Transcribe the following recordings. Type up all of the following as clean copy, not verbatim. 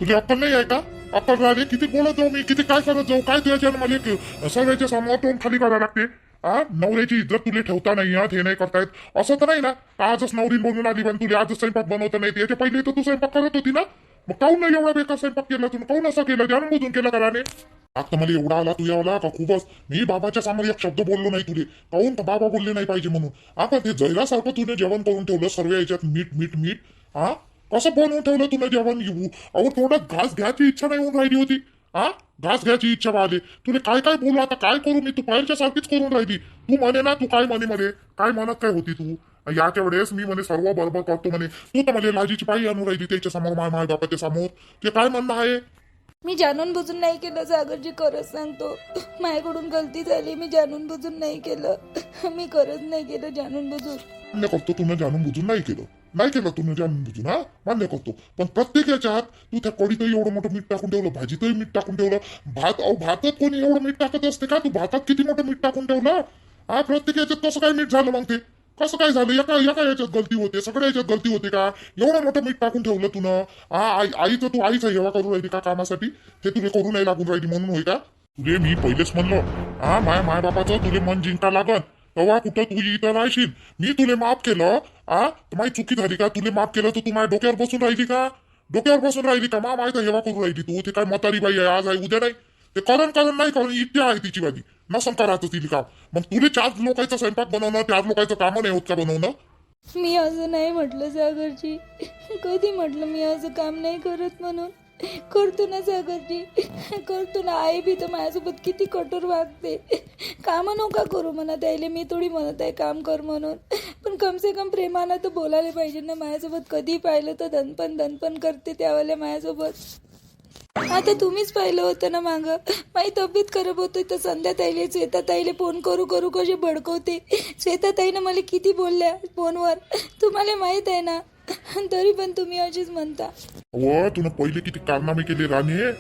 तुझी अक्कल नाही आहे का? अक्कल राहिले किती बोलत जाऊ मी, किती काय करत जाऊ, काय तुझ्या मला सर्वांच्या समोर तोंड खाली करायला लागते. नवऱ्याची इज्जत तुला ठेवता नाही येत, हे नाही करतायत असं तर नाही ना? आजच नवरीन बोलून आली पण तुला आजच स्वयंपाक बनवता नाही याच्या पहिले तर तू स्वयंपाक करत होती ना. मग काऊन नाही एवढा बेकार स्वयंपाक केला तुम्ही? काऊन असं केलं? जाणून केलं कराने? आता मला एवढा आला तुझ्यावाला का खूपच. मी बाबाच्या समोर एक शब्द बोललो नाही तुले, काऊन तर बाबा बोलले नाही पाहिजे म्हणून. आपण ते जैलासारखं तुने जेवण करून ठेवलं सर्व याच्यात मीठ मीठ मीठ. कसं बनवून ठेवलं तुला जेवण? अहो थोडं घास घ्यायची इच्छा नाही होऊन राहिली होती. घास घ्यायची इच्छा वाढली तुला. काय काय बोलू आता, काय करू मी? तू पायलच्या सारखीच करून राहिली. तू म्हणे ना, तू काय म्हणे मध्ये काय म्हणत काय होती तू? याच्या वेळेस मी म्हणे सर्व बरोबर करतो म्हणे, तू तर म्हणे लाजीची पायी आणून राहिली त्याच्या समोर, माय बापाच्या समोर. ते काय म्हणणं आहे? मी जाणून बुजून नाही केलं सागरजी, खरंच सांगतो. माझ्याकडून गलती झाली, मी जाणून बुजून नाही केलं. मी खरंच नाही केलं जाणून बुजून. मान्य करतो तुला जाणून बुजून नाही केलं, नाही केलं तुला जाणून बुजून. मान्य करतो. पण प्रत्येक याच्यात तू त्या कढीतही एवढं मोठं मीठ टाकून ठेवलं, भाजीतही मीठ टाकून ठेवलं. भातात कोणी एवढं मीठ टाकत असते का? तू भातात किती मोठं मीठ टाकून ठेवलं. प्रत्येक याच्यात कसं काय मीठ झालं मग? ते कसं काय झालं? एका एका याच्यात गलती होते, सगळ्या याच्यात गलती होते का? एवढं मोठं मीठ टाकून ठेवलं तुनं. आईचं तू आईचा हेवा करू राहिली का कामासाठी? ते तुला करू नाही लागून राहिली म्हणून होय का? तुले मी पहिलेच म्हणलो, माय बापाचं तुले मन जिंका लागन तेव्हा कुठं तू इथं राहशील. मी तुले माफ केलं. माझी चुकी झाली का? तुले माफ केलं तर तू माझ्या डोक्यावर बसून राहिली का? डोक्यावर बसून राहिली का? माहिती हेवा करू राहिली तू. ते काय म्हातारी बाई आहे, आज आहे उद्या नाही. ते करण नाही करण इथे आहे तिची बाजी. नसन करायचं तिला काम. मग तुले 4 लोकांचा स्वयंपाक बनवणं, 4 लोकांचं काम नाही होत का बनवणं? मी असं नाही म्हटलं सागरजी, कधी म्हटलं मी असं काम नाही करत म्हणून? करतो ना सागरजी, करतो ना. आई बी तर माझ्यासोबत किती कठोर वागते. कामं नका करू म्हणत आहे, मी थोडी म्हणत आहे काम कर म्हणून. पण कमसे कम प्रेमानं तर बोलायला पाहिजे ना माझ्यासोबत. कधी पाहिलं तर धनपण करते त्यावेळेला माझ्यासोबत. आता तुम्हीच पाहिलं होतं ना मागं, माझी तब्येत खराब होती तर संध्याताईले श्वेताताईले फोन करू करू कसे भडकवते. श्वेताताईनं मला किती बोलल्या फोनवर, तुम्हाला माहित आहे ना. तरी पण तुम्ही अशीच म्हणता. तुला पहिले किती कारनामे केले राणे.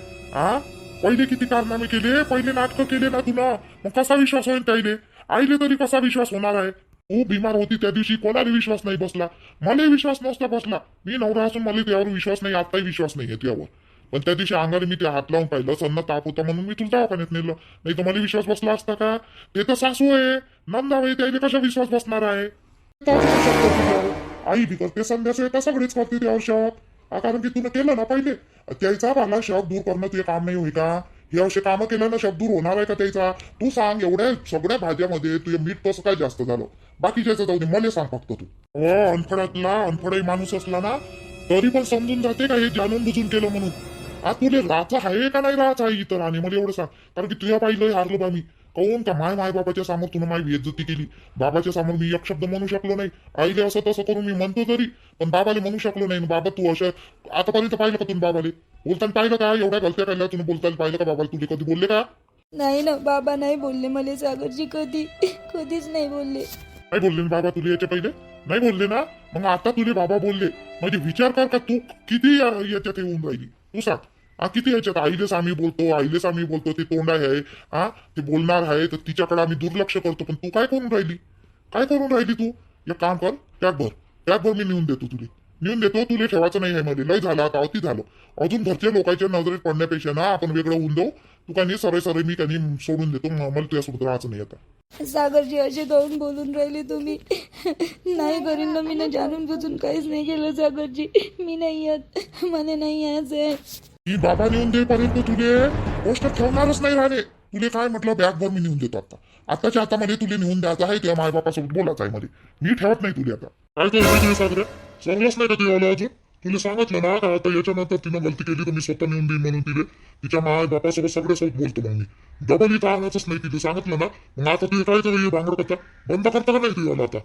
पहिले किती कारनामे केले, पहिले नाटकं केले ना तुला. मग कसा विश्वास होईल त्याईले? आईले तरी कसा विश्वास होणार आहे? तू बिमार होती त्या दिवशी कोणाला विश्वास नाही बसला? मला विश्वास नसता बसला. मी नवरा असून मला त्यावर विश्वास नाही, आताही विश्वास नाही आहे त्यावर. पण त्या दिवशी अंगाने मी ते हात लावून पाहिलं, सन्न ताप होता म्हणून मी तुला दवाखान्यात नेलं. नाही तर मला विश्वास बसला असता का? ते तर सासू आहे, नंदाबाई, त्याला कशा विश्वास बसणार आहे? आई बी करते, संध्यास येता सगळेच करते त्यावर शॉक. कारण की तुला केलं ना पहिले त्याचा भाला शॉक दूर करणं तुझे काम नाही होई का? हे असे कामं केलं ना शॉक दूर होणार आहे का त्याचा? तू सांग, एवढ्या सगळ्या भाज्यामध्ये तुझे मीठ कसं काय जास्त झालं? बाकीच्याचं जाऊ दे, मला सांग फक्त तू. अनफडाही माणूस असला ना तरी पण समजून जाते का हे जाणून बुजून केलं म्हणून. तुला राहायचं आहे का नाही राहायचं आहे इतर? आणि मला एवढं सांग, कारण की तुझ्या पाहिलं हारलो बा मी. काऊन का माय बाबाच्या समोर तुला माझी बेइज्जती केली. बाबाच्या समोर मी एक शब्द म्हणू शकलो नाही. आईले असं तसं करून मी म्हणतो तरी, पण बाबाले म्हणू शकलो नाही. बाबा तू असं आतापर्यंत पाहिलं का तुम्ही बाबाले बोलताना? पाहिलं का एवढ्या गलत्या केल्या तुम्ही बोलताना? पाहिलं का बाबाला? तुला कधी बोलले का? नाही ना, बाबा नाही बोलले मला सागरजी, कधीच नाही बोलले. नाही बोलले ना बाबा तुला याच्या पहिले? नाही बोलले ना. मग आता तुले बाबा बोलले म्हणजे विचार कर का तू किती याच्यात येऊन राहिली. तू सांग, किती याच्यात आईलेच आम्ही बोलतो ते तोंड आहे. ते बोलणार आहे तर तिच्याकडे आम्ही दुर्लक्ष करतो. पण तू काय करून राहिली तू? एक काम कर, त्यागभर मी नेऊन देतो तुले ठेवायचं नाही आहे मध्ये. लय झालं आता, अति झालं. अजून घरच्या लोकांच्या नजरेत पडण्यापेक्षा ना आपण वेगळं होऊन जाऊ. तू काही सरळ मी काही सोडून देतो. मला तुझ्यासोबत राहायचं नाही आता. सागरजी असे जाऊन बोलून राहिले तुम्ही. नाही करीन ना, मी ना जाणून बुजून काहीच नाही केलं सागरजी. मी नाही येत, मला नाही यायचंय. ही बाबा नेऊन देईपर्यंत तुले गोष्ट ठेवणारच नाही राहिले. तुले काय म्हटलं, बॅगभर मी नेऊन देतो आताच्या हातामध्ये तुले नेऊन द्यायचं आहे. त्या मायबापासोबत बोलायचं आहे मध्ये. मी ठेवत नाही तुले आता. काय तुला सागरे सांगलंच नाही का तुला अजून? तुला सांगितलं ना का आता याच्यानंतर तिनं गलती केली तर मी स्वतः नेऊन देईन म्हणून तिले तिच्या माय बापासोबत सगळ्यासोबत बोलतो. मग मी डबल इथं आणायचंच नाही. तिथे सांगितलं ना. मग आता तुझे काय तर भांगड करता बंद करता का नाही तुला आता?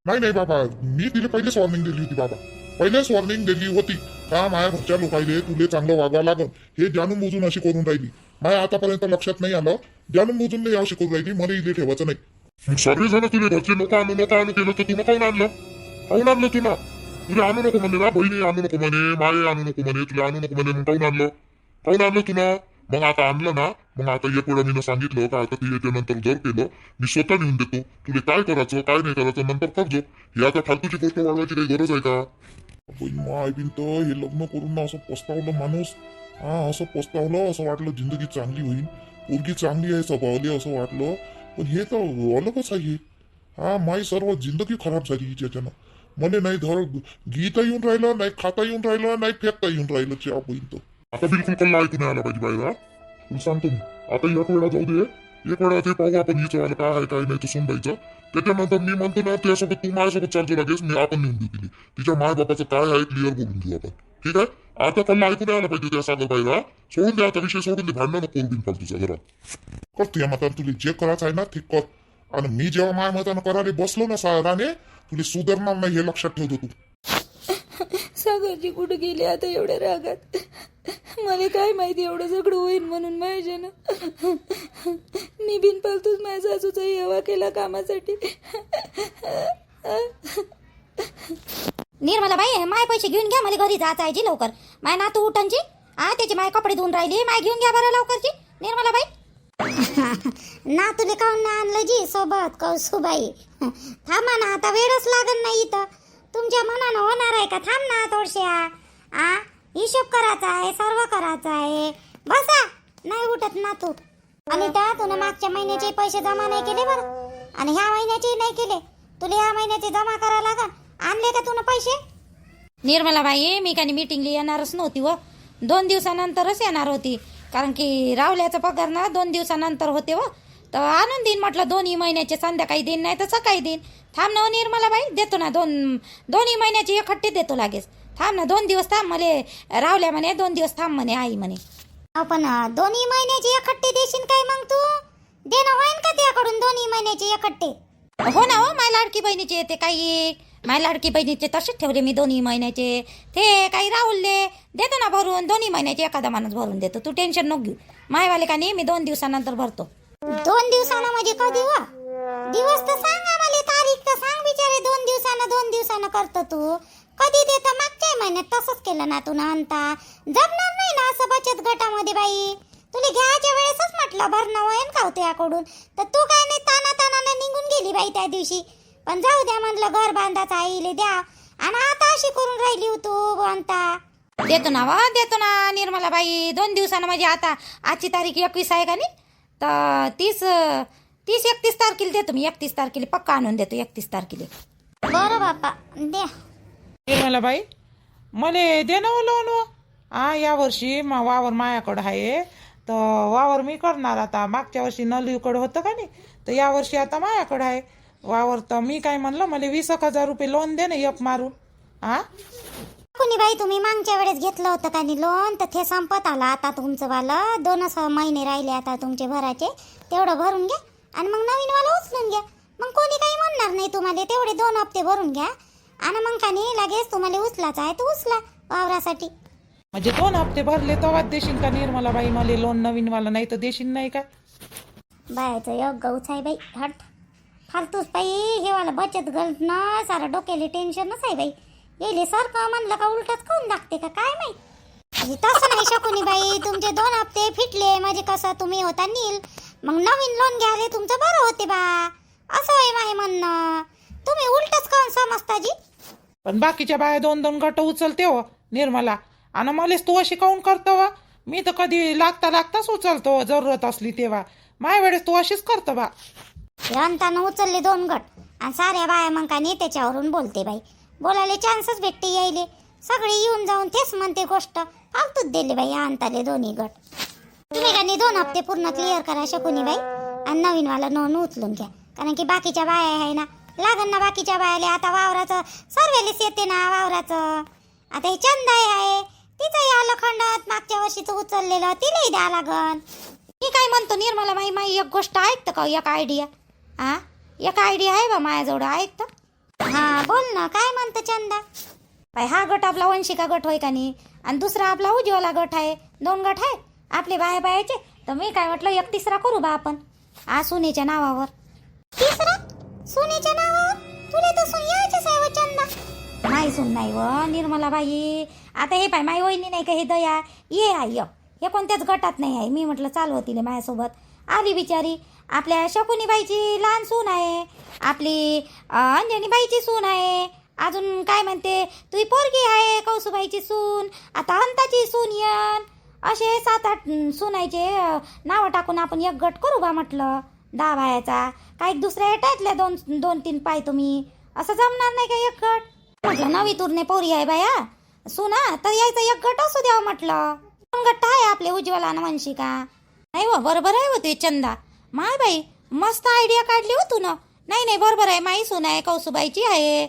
नाही बाबा, मी तिला पहिलेच वॉर्निंग दिली होती बाबा. पहिलेच वॉर्निंग दिली होती का माझ्या घरच्या लोकांना तुले चांगलं वागावं लागल. हे जाणून बुजून अशी करून राहिली. माझ्या आतापर्यंत लक्षात नाही आलं. जाणून बुजून नाही अशी करून राहिली. मला इथे ठेवायचं नाही. सगळे जण तुले घरचे लोक आणू केलं तर तुला काऊन आणलं तुला? तुला आणू नको म्हणे ना, बहिणी आणू नको म्हणे, माये आणू नको म्हणे, तुला आणू नको म्हणे. मग काऊन आणलं तुला? मग आता आणलं ना. मग आता एक वेळा मी सांगितलं का आता ते याच्यानंतर जर केलं मी स्वतः नेऊन देतो. तुला काय करायचं काय नाही करायचं नंतर करजो. हे आता फालतूची गोष्ट वाढवायची काही गरज आहे का? माय बिन तर हे लग्न करून ना असं पस्तावलं माणूस. असं पस्तावलं, असं वाटलं जिंदगी चांगली होईल, पोरगी चांगली आहे स्वभावली असं वाटलं. पण हे तर अलगच आहे. माई सर्व जिंदगी खराब झाली हिच्याच्यानं. मला नाही धर गीता येऊन राहिलं, नाही खाता येऊन राहिलं, नाही फेकता येऊन राहिलं चहा पोईन. आता बिलकुल कल्ला ऐकून आला पाहिजे बाहेर. तुला सांगतो मी, आता एक वेळा जाऊ दे, एक वेळा ते पाहू आपण हिचं वाला काय आहे काय नाही तर सुनबाईचं. त्याच्यानंतर मी म्हणतो ना त्यासोबत तू माझ्यासोबत चालतो लगेच, मी आपण नेऊन देऊ तिला. तिच्या माय बापाचं काय आहे क्लिअर बोलून घेऊ आपण. ठीक आहे, आता कल्ला ऐकून आला पाहिजे त्या सागर बाईला. सोडून दे आता विषय, सोडून दे, भांडणं नको करू बिनफालतूचा घरात. कर तुझ्या मतानं तुला जे करायचं आहे ना ते कर. आणि मी जेव्हा माझ्या मतानं करायला बसलो ना साराने, तुला सुधारणार नाही हे लक्षात ठेवतो तू. सागरजी कुठे गेली आता एवढ्या रागात? मला काय माहिती एवढं सगळं होईल म्हणून माझ्यानं. मी बिनपालतूच माझ्या सासूचा हेवा केला कामासाठी. निर्मला बाई, माय पैसे घेऊन घ्या, मला घरी जायचं आहे जी लवकर. माय नातू उठणची त्याची माय कपडे धुवून राहिली, माय घेऊन घ्या बरं लवकरची निर्मला बाई. नातूले काऊन नाही आणलं जी सोबत कौसुबाई? थांबा ना, आता वेळच लागत नाही इथं. तुमच्या मनानं होणार आहे का? थांब ना थोडश्या. हिशोब करायचा आहे, सर्व करायचं आहे. बसा, नाही उठत ना तू. आणि त्या तुला मागच्या महिन्याचे पैसे जमा नाही केले बरं, आणि ह्या महिन्याचे नाही केले. तुला ह्या महिन्याचे जमा करायला लागल. आणले का तुला पैसे? निर्मला बाई, मी काही मीटिंगला येणारच नव्हती व 2 दिवसानंतरच येणार होती, कारण की रावल्याचा पगार ना 2 दिवसानंतर होते व. तर आणून देईन म्हटलं, 2 महिन्याचे संध्याकाळी देईन नाही तर सकाळी देईन. थांब ना निर्मला बाई, देतो ना 2 महिन्याचे एकखट्टे देतो लागेच. थांब ना 2 दिवस थांब, मला रावल्या म्हणे 2 दिवस थांब म्हणे आई म्हणे. आपण 2 महिन्याचे एकखट्टे देशील काय मग तू? देणं होईन का त्याकडून 2 महिन्याचे एकखट्टे? हो ना हो, माझ्या लाडकी बहिणीचे ते काही, माझ्या लाडकी बहिणीचे तसेच ठेवले मी 2 महिन्याचे. ते काही राहुलले देतो ना भरून, 2 महिन्याचे एखादा माणूस भरून देतो. तू टेन्शन नको घेऊ. मायवाले का नाही, मी 2 दिवसानंतर भरतो. 2 दिवसानं म्हणजे कधी व? दिवस तर सांग आम्हाला, तारीख तर सांग बिचारे. 2 दिवसानं करतो तू. कधी देतो? मागच्या महिन्यात तसंच केलं ना तू ना. आणता जमणार नाही ना असं बचत गटामध्ये बाई. तुला घ्यायच्या वेळेसच म्हटलं भरणं होईन का होते याकडून, तर तू काय नाही तानाने निघून गेली बाई त्या दिवशी. पण जाऊ द्या म्हणलं, घर बांधायचं आईले द्या. आणि आता अशी करून राहिली हो तू बांधता. देतो ना वा, देतो ना निर्मला बाई. 2 दिवसानं म्हणजे आता आजची तारीख 21 आहे का नाही, तर 30-31 तारखेला देतो मी. 31 तारखेला पक्का आणून देतो. 31 तारखेला. बरं बापा, द्या. निर्मला बाई, मले दे ना लोन. या वर्षी वावर मायाकडं आहे, तर वावर मी करणार आता. मागच्या वर्षी नलीकडं होतं का नाही, तर या वर्षी आता मायाकडं आहे वावर. तर मी काय म्हणलं, मला 20,000 रुपये लोन दे ना एक मारून. कोणी बाई, तुम्ही मागच्या वेळेस घेतलं होतं का नाही लोन, तर ते संपत आलं आता तुमचं वालं. 2 महिने राहिले आता तुमचे भराचे. तेवढं भरून घ्या आणि मग नवीन वाला उचलून घ्या. मग कोणी काही म्हणणार नाही तुम्हाला. तेवढे 2 हप्ते भरून घ्या आणि मग का नाही लगेच तुम्हाला उचलायचं आहे तर उचला वावरासाठी. म्हणजे 2 हप्ते भरले तेव्हाच देशील का निर्मला बाई मला लोन नवीन वाला? नाही तर देशील नाही का? बायचं योग गौच आहे बाई. हट, फालतूच बाई. हे वाला बचत गट ना सारा डोक्याला टेन्शनच आहे बाई. येले सारखं म्हणलं का उलटच खाऊन लागते का काय माहित. म्हणजे तसं नाही शकुनी बाई. तुमचे 2 हप्ते फिटले म्हणजे कसं तुम्ही होता नील, मग नवीन लोन घ्याले तुमचं बरं होते बा. असं आहे माहे म्हणणं. तुम्ही उलटच खाऊन समजता जी. पण बाकीच्या बाया 2-2 गट उचलते हो निर्मला, आणि मलेच तू अशी काऊन करतो वा? मी तर कधी लागताच उचलतो जरूरत असली तेव्हा. माझ्या वेळेस तू अशीच करतो बा. रंतानं उचलले 2 गट आणि साऱ्या बाया मग का नाही त्याच्यावरून बोलते बाई. बोलायला चान्सच भेटते यायले. सगळे येऊन जाऊन तेच म्हणते गोष्ट. फालतूच दिले बाई आणताले 2 गट. तुम्ही का नाही 2 हप्ते पूर्ण क्लिअर करा शकुनी बाई आणि नवीनवाला नोंद उचलून घ्या. कारण की बाकीच्या बाया आहे ना, लागन ना बाकीच्या बायाले. आता वावराचं सर्वेलेच येते ना वावराचं. आता हे चंदाई आहे, तिचंही आलं खंडात. मागच्या वर्षीचं उचललेलं तिलाही द्या लागन. मी काय म्हणतो निर्मला बाई, माई एक गोष्ट ऐकतं का? एक आयडिया. एक आयडिया आहे बा माझ्याजवळ, ऐकतं? बोल ना, काय म्हणतो चंदा बाई? हा गट आपला वंशिका गट होय का नाही, आणि दुसरा आपला उज्ज्वला गट आहे. 2 गट आहे आपले बायाचे. तर मी काय म्हटलं, एक तिसरा करू बा आपण सुनेच्या नावावर. तिसरा सुनेच्या नावावर? तुला तर सून यायचीच आहे व चंदा. नाही सून नाही व निर्मला बाई. आता हे पाय माई वहिनी नाही का, हे दया ये आहे, हे कोणत्याच गटात नाही आहे. मी म्हटलं चालू होती माझ्यासोबत आली बिचारी. आपल्या शकुनीबाईची लहान सून आहे, आपली अंजनीबाईची सून आहे, अजून काय म्हणते तुझी पोरगी आहे कौसुबाईची सून, आता अंताची सून येन. असे 7-8 सुनायचे नावं टाकून आपण एक गट करू बा म्हटलं 10 बायाचा. काही दुसऱ्या येटायतल्या 2-3 पाय तुम्ही, असं जमणार नाही का एक गट? म्हटलं नवी तुरने पोरी आहे बाया सुना, तर यायचा एक गट असू द्यावं म्हटलं. 2 गट आहे आपले उज्ज्वला आणि वंशिका. नाही हो, बरोबर आहे होते चंदा. माय बाई मस्त आयडिया काढली हो तू ना. नाही बरोबर आहे, माई सून आहे कौसुबाईची आहे.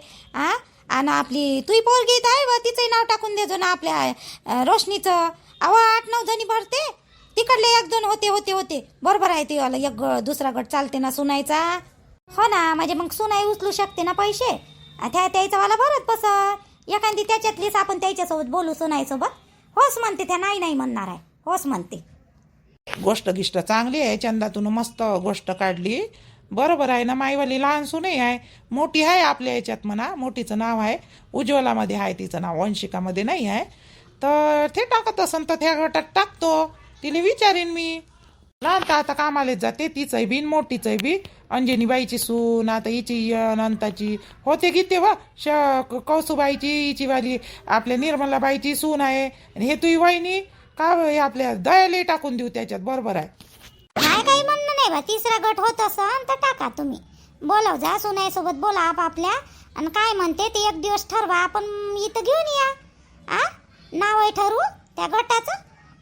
आणि आपली तुही पोरगी आहे व तिचंही नाव टाकून देजो ना आपल्या रोशनीचं. 8-9 जणी भरते, तिकडले 1-2 होते. बरोबर आहे ते वाला एक दुसरा गट चालते ना सुनायचा. हो ना, म्हणजे मग सुनाई उचलू शकते ना पैसे. त्याचा वाला भरत बसत एखादी त्याच्यातलीच आपण त्याच्यासोबत बोलू सुनाईसोबत. होस म्हणते त्या, नाही म्हणणार आहे, होस म्हणते. गोष्ट गिष्ट चांगली आहे चंदा, तून मस्त गोष्ट काढली. बरोबर आहे ना, माईवाली लहान सुनही आहे, मोठी आहे आपल्या याच्यात म्हणा. मोठीचं नाव आहे उज्ज्वलामध्ये आहे, तिचं नाव वंशिकामध्ये नाही आहे. तर ते टाकत असन तर त्या गटात टाकतो. तिला विचारेन मी. लहान तर आता कामालाच जाते, तिचंही बी मोठीचंही बी. अंजनीबाईची सून आता हिची अनंताची होते गीते व कौसुबाईची हिची वाली आपल्या निर्मलाबाईची सून आहे. आणि हे तुही वहिनी का हे आपल्या दयाले टाकून देऊ त्याच्यात. बरोबर आहे. काय काही म्हणणं नाही बा. 3रा गट होत असन तर टाका तुम्ही. बोलाव जा सुनाईसोबत बोला आपल्या. आणि काय म्हणते ते एक दिवस ठरवा, आपण इथं घेऊन या. नाव ठरवू त्या गटाचं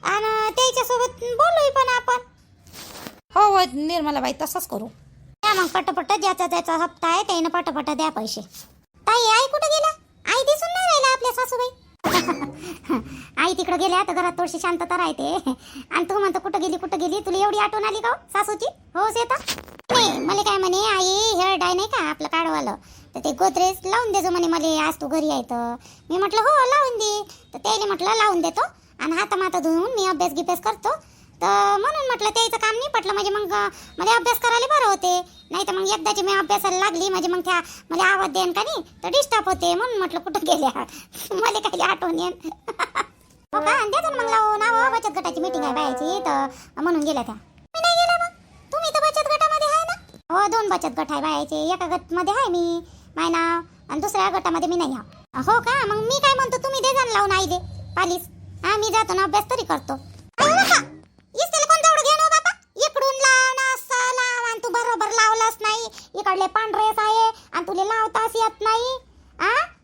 आणि त्याच्यासोबत बोलू पण आपण. हो निर्मलाबाई तसंच करू. या मग पटपट ज्याचा त्याचा हप्ता आहे त्यानं पटपट द्या पैसे. ताई आई कुठं गेला? आई दिसून नाही राहिला आपल्या सासूबाई. आई तिकडे गेल्या तर घरात थोडीशी शांतता राहते. आणि तू म्हणतो कुठं गेली तुला एवढी आठवण आली का सासूची? हो सीता. नाही मला काय म्हणे आई हेअर डाय नाही का आपलं काढवालं, तर ते गोदरेज लावून देजो म्हणे मला, आज तू घरी आहे तर. मी म्हटलं हो लावून दे. तर त्याला म्हटलं लावून देतो आणि हाता धुवून मी अभ्यास करतो. तर म्हणून म्हटलं त्याचं काम नाही पटलं, म्हणजे मग मला अभ्यास करायला बरं होते. नाही तर मग एकदाची मी अभ्यासाला लागली म्हणजे मग त्या मला आवाज देईन का नाही तर डिस्टर्ब होते. म्हणून म्हटलं कुठं गेल्या मला काही आठवण येईन. हो का, द्यायचं मग लावून. बचत गटाची मीटिंग आहे बायाची तर म्हणून गेल्या त्या. मी नाही गेला मग. तुम्ही तर बचत गटामध्ये आहे ना? हो 2 बचत गट आहे बायाचे. एका गटमध्ये आहे मी माय नाव आणि दुसऱ्या गटामध्ये मी नाही आहे. हो का, मग मी काय म्हणतो तुम्ही दे जाण लावून आईले पालीस. मी जातो ना अभ्यास तरी करतो. इकडून लाव ना असं लाव आणि तू बरोबर लावलाच नाही. इकडले पांढरेच आहे आणि तुला लावताच येत नाही.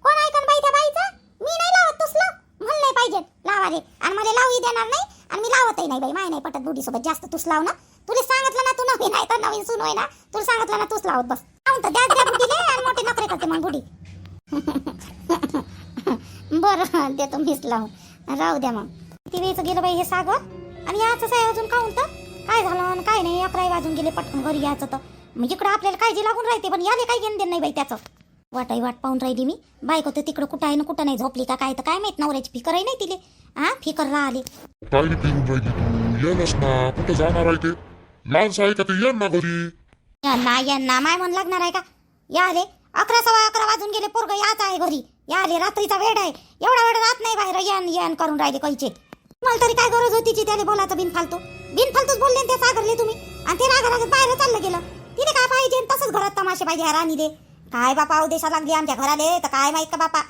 कोण ऐकन बाई त्या बाईचं? मी नाही लावत, तूच लाव. म्हणलं नाही पाहिजे लावाले आणि मला लावही देणार नाही आणि मी लावतही नाही बाई. माय नाही पटत बुडी सोबत जास्त. तूच लाव ना. तुला सांगितलं ना तू नवीन आहे तर नवीन सून होय ना. तुला सांगितलं ना तूच लावत बस. लावून तर द्या बुडीले आणि मोठे नखरे करते मग बुडी. बरं देतो मीच लावून. राहू द्या मग. किती वेळचं गेलं बाई हे सागर. आणि याच आहे अजून काहून तर काय झालं आणि काय नाही. 11 वाजून गेले पटकन घरी यायचं तर. म्हणजे इकडं आपल्याला काळजी लागून राहते पण याले काही घेणं देणं नाही बाई त्याचं. वाट पाहून राहिली मी. बायको तर तिकडं कुठं आहे ना कुठं नाही झोपली का काय तर काय माहित. नवऱ्याची फिकरही नाही तिले. फिकर राहिली. काय फिरून राहिली तू? येनच ना, कुठं जाणार आहे ते? लहानसं आहे का ते? येन ना घरी. यांना माय मन लागणार आहे का? याले 11 वाजून गेले. पोरग याच आहे घरी. याले रात्रीचा वेळ आहे. एवढा वेळ राहत नाही बाहेर. यान करून राहिले कैचे. मला तरी काय गरज होती त्याला बोलायचं बिनफालतूच बोलले ते सागरले तुम्ही. आणि ते रागात बाहेर चाललं गेलं. तिने काय पाहिजे तसंच घरात तमाशे पाहिजे राणीले. काय बापा अवदेशा लागली आमच्या घराले तर काय माहित का बापा.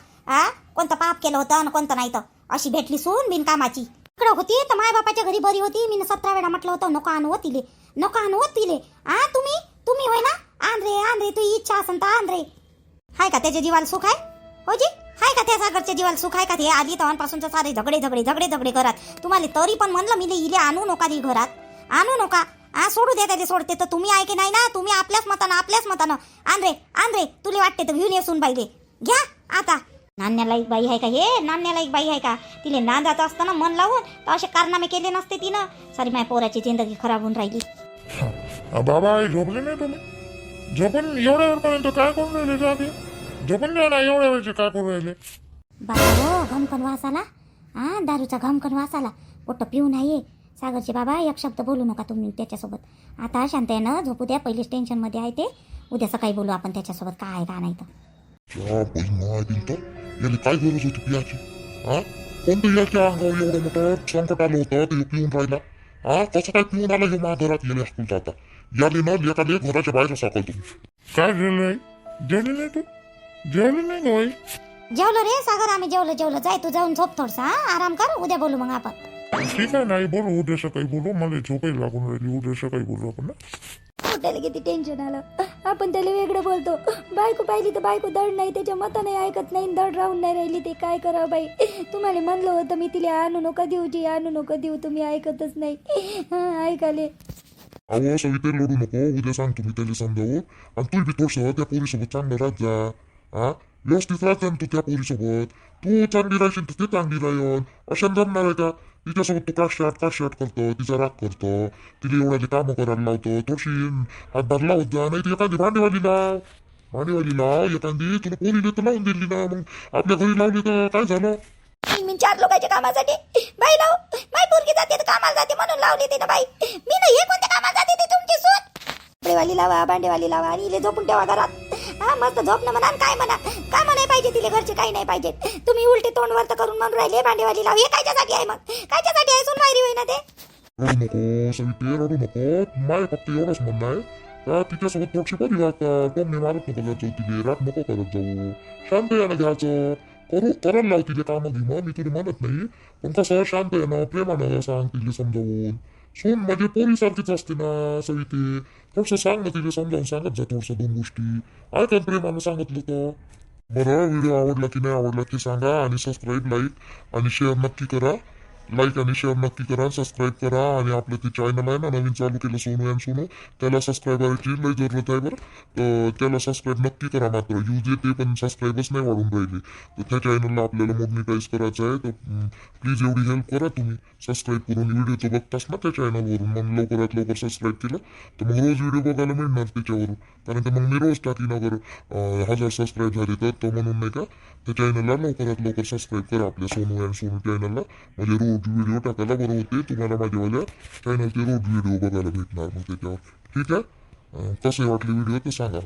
कोणतं पाप केलं होतं आणि कोणतं नाही तर अशी भेटली सून बिनकामाची. इकडं होती तर माय बापाच्या घरी बरी होती. मी 17 वेळा म्हटलं होतं नको आणवत तिले. तुम्ही होय ना. आंध्रे तू इच्छा असन तर आंध्रे हाय का त्याच्या जीवाला सुख आहे? हो जी हाय का त्या सागरच्या जीवाला सुख आहे का? ते आधी तवांपासूनच सारे झगडे घरात. तुम्हाला तरी पण म्हणलं मी इले आणू नका ती घरात. आणू नका. सोडू द्या त्याचे सोडते तर तुम्ही ऐके नाही ना. तुम्ही आपल्याच मतानं आंध्रे तुला वाटते तर घेऊन येसून बाईले घ्या. आता नाण्यालायक बाई आहे का हे? नाण्यालायक बाई आहे का? तिले नांदाचं असताना मन लावून तर असे कारनामे केले नसते तिनं. सारी माझ्या पोराची जिंदगी खराब होऊन राहिली. बाबा आई झोपले नाही तुम्ही? झोपून एवढ्या वेळपर्यंत काय करून राहिले? जागे झोपून द्या ना. एवढ्या वेळचे काय करून राहिले? बाबा हो घमकन वास आला. दारूचा घमकन वास आला. पोट पिऊन आहे. सागरचे बाबा एक शब्द बोलू नका तुम्ही त्याच्यासोबत. आता शांत आहे ना, झोपू द्या. पहिलेच टेन्शन मध्ये आहे ते. उद्या सकाळी बोलू आपण त्याच्यासोबत काय का नाही तर. याने काय गरज होती पियाची? कोणतं याच्या अंगावर एवढं मोठं संकट आलं होतं ते पिऊन राहिला. कसं काय पिऊन आला हे माझ्या घरात गेले असतील आता. याले न लेखाले घराच्या बाहेर साकल तुम्ही. काय जेवलं? जेवली नाही तू? जेवली नाही गोई? जेवलो रे सागर आम्ही जेवलो. जाय तू जाऊन झोप थोडसा. आराम कर. उद्या बोलू मग आपण. ठीक आहे नाही बोलू उद्या सकाळी बोलू मला झोपायला लागून राहिली उद्या सकाळी बोलू आपण ना त्याला किती टेन्शन आलं आपण त्याला वेगळं बोलतो बायको पाहिली तर बायको दड नाही त्याच्या मताने ऐकत नाही दड राहून नाही राहिली ते काय करावं बाई तुम्हाला म्हणलं होतं मी तिला आणू नका देऊ जी आणू नका देऊ तुम्ही ऐकतच नाही ऐकाले अहो सविते लढू नको उद्या सांगतो मी त्याला समजावून आणि तू बी थोडस त्या पोरीसोबत चांगलं राहत जा हा व्यवस्थित राहत जा ना तू त्या पोरीसोबत तू चांगली राहशील तर ते चांगली राहील अशा जमणार आहे का तिच्यासोबत तू काशाट करतो तिचा राग करतो तिला एवढ्या कामं करायला लावतो थोडीशी हातभार लावत जा नाही ती एखादी भांडेवाली लाव एखादी तुला पोरीने तर लावून दिली ना मग आपल्या घरी लावली तर काय झालं मी 4 लोकांच्या कामासाठी बाई लाव बाई पोरगी जाते तर कामाला जाते म्हणून लावली ते ना बाई मी नाही हे कोणत्या कामाला जाते ती तुमची सून भांडेवाली लावा भांडेवाली लावा आणि इले झोपून ठेवा घरात हा मस्त झोपणं म्हणा काय म्हणा कामं नाही पाहिजे तिला घरचे काही नाही पाहिजे तुम्ही उलटे तोंड वरत करून म्हणून राहिले भांडेवाली लाव हे कायच्यासाठी आहे मग कायच्यासाठी आहे सून मायरी होई ना ते रडू नको सविते रडू नको माय फक्त एवढंच म्हणणं आहे का तिच्यासोबत थोडीशी बरी वागतात कोण नाही मारत नको जायचं तिले राग नको करत जाऊ शांत यानं घ्यायचं करायला लाव तिथे कामं घे मग मी तुला म्हणत नाही पण कसं शांत यानं प्रेमानं सांग तिला समजावून सून म्हणजे पोरीसारखीच असते ना सविते थोडंसं सांग ना तिला समजावून सांगत जा थोडंसं 2 गोष्टी ऐका प्रेमानं सांगितलं तर बरं व्हिडिओ आवडला की नाही आवडला की सांगा आणि सबस्क्राईब लाईक आणि शेअर नक्की करा लाईक आणि शेअर नक्की करा सबस्क्राईब करा आणि आपलं ते चॅनल आहे ना नवीन चालू केलं सोनू अँड सोनू त्याला सबस्क्रायबरची लई जरूरत आहे बरं तर त्याला सबस्क्राईब नक्की करा मात्र यूज येते पण सबस्क्राईबच नाही वाढून राहिले तर त्या चॅनलला आपल्याला मोनिटाईज करायचं आहे तर प्लीज एवढी हेल्प करा तुम्ही सबस्क्राईब करून व्हिडिओ तर बघताच ना त्या चॅनलवरून मग लवकरात लवकर सबस्क्राईब केलं तर मग रोज व्हिडिओ बघायला मिळणार त्याच्यावरून कारण की मग मी रोज टाकीन अगर 1000 सबस्क्राईब झाले तर म्हणून नाही का त्या चॅनलला लवकरात लवकर सबस्क्राईब करा आपल्या सोनू अँड सोनू चॅनलला म्हणजे रोज व्हिडिओ टाकायला बरं होते तुम्हाला माझ्यावाल्या चॅनलचे रोज व्हिडिओ बघायला भेटणार मग त्याच्यावर ठीक आहे कसे वाटले व्हिडिओ तर सांगा